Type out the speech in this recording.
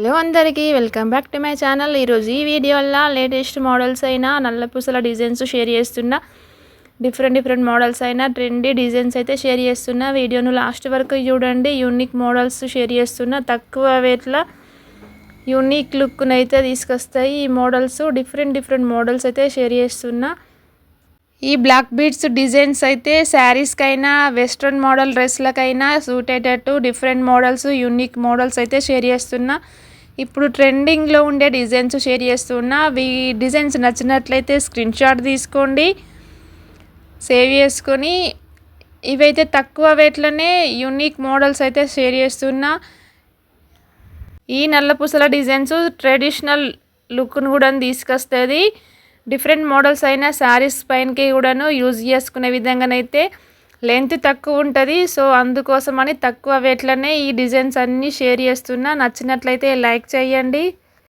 Hello అందరికీ welcome back to my channel. ఈరోజు ఈ వీడియోలో లేటెస్ట్ మోడల్స్ అయినా నల్ల పూసల డిజైన్స్ షేర్ చేస్తున్నా. డిఫరెంట్ మోడల్స్ అయినా ట్రెండీ డిజైన్స్ అయితే షేర్ చేస్తున్నా. వీడియోను లాస్ట్ వరకు చూడండి. యూనిక్ మోడల్స్ షేర్ చేస్తున్నా. తక్కువ వెయిట్లో యూనిక్ లుక్ను అయితే తీసుకొస్తాయి ఈ మోడల్స్. డిఫరెంట్ మోడల్స్ అయితే షేర్ చేస్తున్నా. ఈ బ్లాక్ బీడ్స్ డిజైన్స్ అయితే శారీస్కైనా వెస్ట్రన్ మోడల్ డ్రెస్లకైనా సూట్ అయ్యేటట్టు డిఫరెంట్ మోడల్స్ యూనిక్ మోడల్స్ అయితే షేర్ చేస్తున్నా. ఇప్పుడు ట్రెండింగ్లో ఉండే డిజైన్స్ షేర్ చేస్తున్నా. ఈ డిజైన్స్ నచ్చినట్లయితే స్క్రీన్ షాట్ తీసుకోండి, సేవ్ చేసుకొని. ఇవైతే తక్కువ వెయిట్లోనే యూనిక్ మోడల్స్ అయితే షేర్ చేస్తున్నా. ఈ నల్ల పూసల డిజైన్స్ ట్రెడిషనల్ లుక్ను కూడా తీసుకొస్తుంది. డిఫరెంట్ మోడల్స్ అయినా శారీస్ పైనకి కూడాను యూజ్ చేసుకునే విధంగానైతే లెంత్ తక్కువ ఉంటుంది. సో అందుకోసమని తక్కువ వెయిట్లోనే ఈ డిజైన్స్ అన్నీ షేర్ చేస్తున్నా. నచ్చినట్లయితే లైక్ చేయండి.